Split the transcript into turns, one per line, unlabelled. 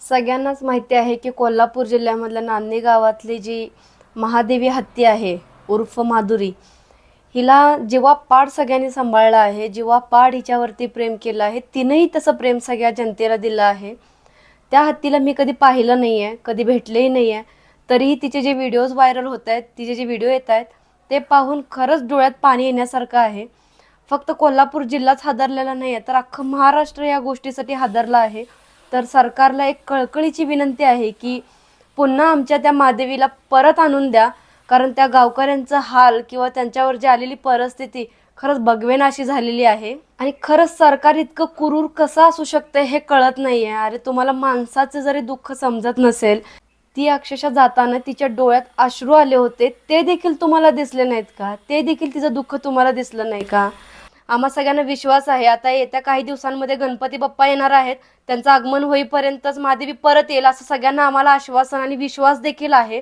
सगळ्यांनाच माहिती आहे की कोल्हापूर जिल्ह्यामधल्या नांदणी गावातली जी महादेवी हत्ती आहे उर्फ माधुरी, हिला जेव्हा पाड सगळ्यांनी सांभाळला आहे, जेव्हा पाड हिच्यावरती प्रेम केलं आहे, तिनंही तसं प्रेम सगळ्या जनतेला दिलं आहे. त्या हत्तीला मी कधी पाहिलं नाही आहे, कधी भेटलेही नाही आहे. तरीही तिचे जे व्हिडिओज व्हायरल होत आहेत, तिचे जे व्हिडिओ येत आहेत ते पाहून खरंच डोळ्यात पाणी येण्यासारखं आहे. फक्त कोल्हापूर जिल्हाच हादरलेला नाही आहे, तर अख्खं महाराष्ट्र या गोष्टीसाठी हादरला आहे. तर सरकारला एक कळकळीची विनंती आहे की पुन्हा आमच्या त्या महादेवीला परत आणून द्या, कारण त्या गावकऱ्यांचं हाल किंवा त्यांच्यावर जी आलेली परिस्थिती खरंच बघवेनाशी झालेली आहे. आणि खरंच सरकार इतकं क्रूर कसं असू शकतं हे कळत नाही आहे. अरे तुम्हाला माणसाचं जरी दुःख समजत नसेल, ती अक्षरशः जाताना तिच्या डोळ्यात अश्रू आले होते, ते देखील तुम्हाला दिसले नाहीत का? ते देखील तिचं दुःख तुम्हाला दिसलं नाही का? आम्हा सगळ्यांना विश्वास आहे आता येत्या काही दिवसांमध्ये गणपती बाप्पा येणार आहेत, त्यांचं आगमन होईपर्यंतच महादेवी परत येईल असं सगळ्यांना आम्हाला आश्वासन आणि विश्वास देखील आहे.